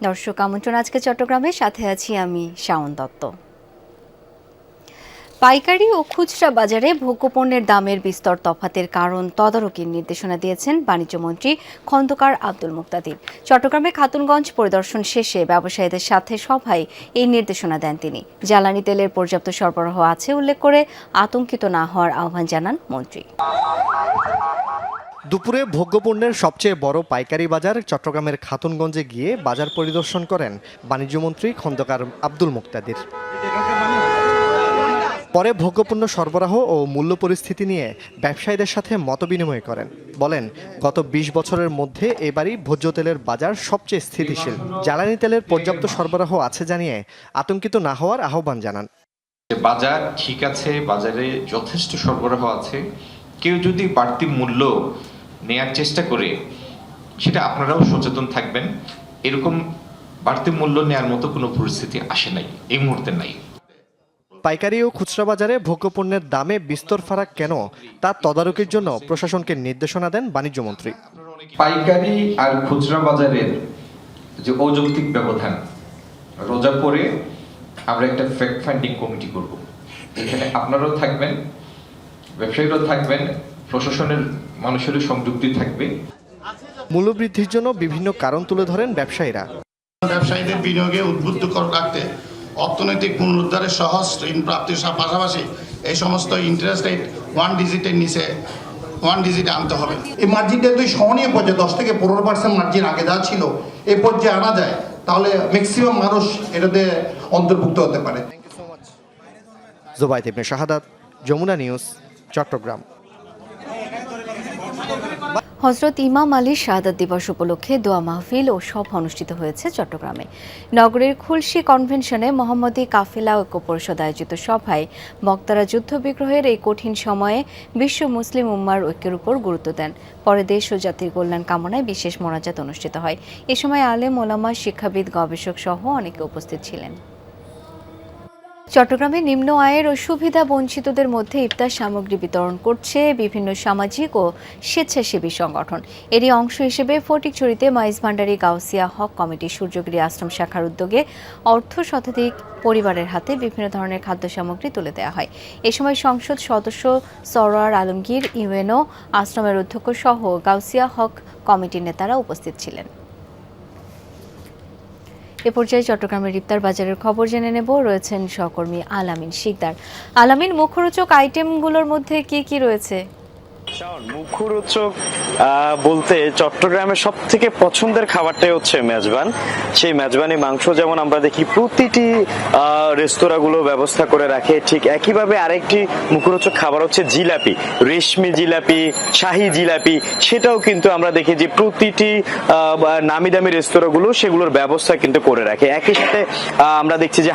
দর্শক আমন্ত্রণ আজকে চট্টগ্রামের সাথে আছি আমি শাওন দত্ত। পাইকারি ও খুচরা বাজারে ভোগ্যপণ্যের দামের বিস্তর তফাতের কারণ তদারকির নির্দেশনা দিয়েছেন বাণিজ্যমন্ত্রী খন্দকার আব্দুল মুক্তাদির। চট্টগ্রামে খাতুনগঞ্জ পরিদর্শন শেষে ব্যবসায়ীদের সাথে সভায় এই নির্দেশনা দেন তিনি। জ্বালানি তেলের পর্যাপ্ত সরবরাহ আছে উল্লেখ করে আতঙ্কিত না হওয়ার আহ্বান জানান মন্ত্রী। দুপুরে ভোগ্যপণ্যের সবচেয়ে বড় পাইকারি বাজার চট্টগ্রামের খাতুনগঞ্জে গিয়ে বাজার পরিদর্শন করেন বাণিজ্যমন্ত্রী খন্দকার আব্দুল মুক্তাদির। পরে ভোগ্যপণ্য সরবরাহ ও মূল্য পরিস্থিতি নিয়ে ব্যবসায়ীদের সাথে মতবিনিময় করেন। বলেন, গত ২০ বছরের মধ্যে এবারই ভোজ্য তেলের বাজার সবচেয়ে স্থিতিশীল। জ্বালানি তেলের পর্যাপ্ত সরবরাহ আছে জানিয়ে আতঙ্কিত না হওয়ার আহ্বান জানান। বাজার ঠিক আছে, বাজারে যথেষ্ট সরবরাহ আছে। কেউ যদি বাড়তি মূল্য নেয়ার চেষ্টা করে, সেটা আপনারাও সচেতন থাকবেন। এরকম বাড়তি মূল্য নেয়ার মতো কোনো পরিস্থিতি আসে নাই, এই মুহূর্তে নাই। পাইকারি ও খুচরা বাজারে ভোগ্যপণ্যের দামে বিস্তর ফারাক কেন তা তদারকির জন্য প্রশাসনকে নির্দেশনা দেন বাণিজ্যমন্ত্রী। পাইকারি আর খুচরা বাজারের যে অযৌক্তিক ব্যবধান, রোজার পরে আমরা একটা ফ্যাক্ট ফাইন্ডিং কমিটি করব। এখানে আপনারাও থাকবেন, ব্যবসায়ীরাও থাকবেন, প্রশাসনের মানুষেরও সংযুক্তি থাকবে। মূল্যবৃদ্ধির জন্য বিভিন্ন কারণ তুলে ধরেন ব্যবসায়ীরা। ব্যবসায়ীদের বিনিয়োগে উদ্বুদ্ধ রাখতে অর্থনৈতিক পুনরুদ্ধারের সহজ ঋণ প্রাপ্তির পাশাপাশি এই সমস্ত ইন্টারেস্ট রেট ওয়ান ডিজিটে আনতে হবে। এই মার্জিনটা যদি সহনীয় পর্যায়ে 10 থেকে 15% মার্জিন আগে যা ছিল এই পর্যায়ে আনা যায়, তাহলে ম্যাক্সিমাম মানুষ এটাতে অন্তর্ভুক্ত হতে পারে। জুবাইদ ইবনে শাহাদাত, যমুনা নিউজ, চট্টগ্রাম। হযরত ইমাম আলীর শাহাদাত দিবস উপলক্ষে দোয়া মাহফিল ও সভা অনুষ্ঠিত হয়েছে চট্টগ্রামে। নগরের খুলশী কনভেনশনে মোহাম্মদী কাফেলা ঐক্য পরিষদ আয়োজিত সভায় বক্তারা যুদ্ধবিগ্রহের এই কঠিন সময়ে বিশ্ব মুসলিম উম্মার ঐক্যের উপর গুরুত্ব দেন। পরে দেশ ও জাতির কল্যাণ কামনায় বিশেষ মোনাজাত অনুষ্ঠিত হয়। এ সময় আলেম ওলামা, শিক্ষাবিদ, গবেষক সহ অনেকে উপস্থিত ছিলেন। চট্টগ্রামে নিম্ন আয়ের ও সুবিধা বঞ্চিতদের মধ্যে ইফতার সামগ্রী বিতরণ করছে বিভিন্ন সামাজিক ও স্বেচ্ছাসেবী সংগঠন। এরই অংশ হিসেবে ফটিকছড়িতে মাইজ ভান্ডারী গাউসিয়া হক কমিটি সূর্যগিরি আশ্রম শাখার উদ্যোগে অর্ধ শতাধিক পরিবারের হাতে বিভিন্ন ধরনের খাদ্য সামগ্রী তুলে দেওয়া হয়। এ সময় সংসদ সদস্য সরোয়ার আলমগীর, ইউএনও আশ্রমের অধ্যক্ষ সহ গাউসিয়া হক কমিটির নেতারা উপস্থিত ছিলেন। এ পর্যায়ে চট্টগ্রামের ইফতার বাজারের খবর জেনে নেব। রয়েছেন সহকর্মী আলামিন শিকদার। আলামিন, মুখরোচক আইটেমগুলোর মধ্যে কি কি রয়েছে? মুখরোচক বলতে চট্টগ্রামের সব থেকে পছন্দের খাবারটাই হচ্ছে মেজবান। সেই মেজবানি মাংস যেমন আমরা দেখি প্রতিটি রেস্তোরাঁগুলো ব্যবস্থা করে রাখে, ঠিক একইভাবে আরেকটি মুখরোচক খাবার হচ্ছে জিলাপি, রেশমি জিলাপি, শাহী জিলাপি। সেটাও কিন্তু আমরা দেখি যে প্রতিটি নামি দামি রেস্তোরাঁগুলো সেগুলোর ব্যবস্থা কিন্তু করে রাখে। একই সাথে আমরা দেখছি যে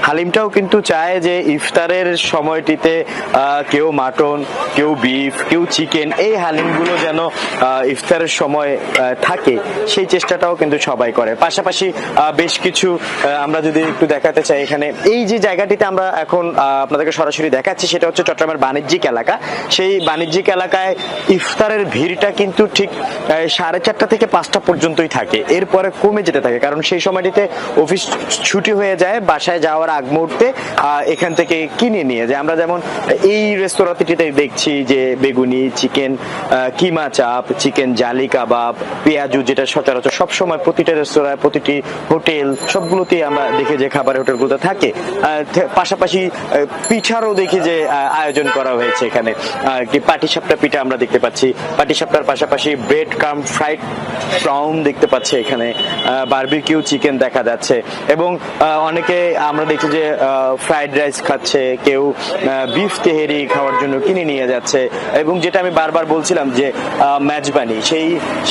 হালিমটাও কিন্তু চায় যে ইফতারের সময়টিতে কেউ মাটন, কেউ বিফ, কেউ চিকেন, এই হালিমগুলো যেন ইফতারের সময় থাকে, সেই চেষ্টাটাও কিন্তু সবাই করে। পাশাপাশি বেশ কিছু আমরা যদি একটু দেখাতে চাই, এখানে এই যে জায়গাটিতে আমরা এখন আপনাদেরকে সরাসরি দেখাচ্ছি সেটা হচ্ছে চট্টগ্রামের বাণিজ্যিক এলাকা। সেই বাণিজ্যিক এলাকায় ইফতারের ভিড়টা কিন্তু ঠিক 4:30 থেকে 5টা পর্যন্তই থাকে, এরপরে কমে যেতে থাকে, কারণ সেই সময়টিতে অফিস ছুটি হয়ে যায়। বাসায় যাওয়ার আগ মুহূর্তে এখান থেকে কিনে নিয়ে যায়। আমরা যেমন এই রেস্তোরাঁটিতে দেখছি যে বেগুনি, চিকেন কিমা চাপ, চিকেন জালি কাবাব, পেঁয়াজু, যেটা সচরাচর সবসময় প্রতিটা রেস্তোরাঁ, প্রতিটি হোটেল সবগুলোতে আমরা দেখি যে খাবারের হোটেলগুলোতে থাকে। পাশাপাশি পিঠারও দেখি যে আয়োজন করা হয়েছে এখানে। পাটিসাপটা পিঠা আমরা দেখতে পাচ্ছি, পাটিসাপটার পাশাপাশি ব্রেড কাম, ফ্রাইড প্রাউন দেখতে পাচ্ছি এখানে, বারবিকিউ চিকেন দেখা যাচ্ছে, এবং অনেকে আমরা দেখছি যে ফ্রাইড রাইস খাচ্ছে, কেউ বিফ তেহেরি খাওয়ার জন্য কিনে নিয়ে যাচ্ছে। এবং যেটা আমি বারবার বলছিলাম যে মেজবানি,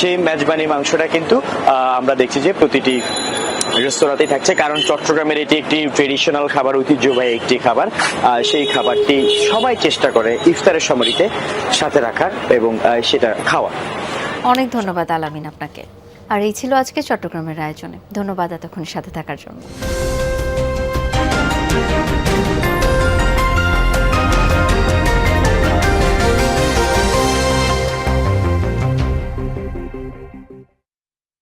সেই মেজবানি মাংসটা কিন্তু আমরা দেখছি যে প্রতিটি রেস্তোরাঁতেই থাকছে, কারণ চট্টগ্রামের এটি একটি ট্রেডিশনাল খাবার, ঐতিহ্যবাহী একটি খাবার। সেই খাবারটি সবাই চেষ্টা করে ইফতারের সময়টিতে সাথে রাখার এবং সেটা খাওয়া। অনেক ধন্যবাদ আলামিন আপনাকে। আর এই ছিল আজকে চট্টগ্রামের আয়োজনে। ধন্যবাদ এতক্ষণ সাথে থাকার জন্য।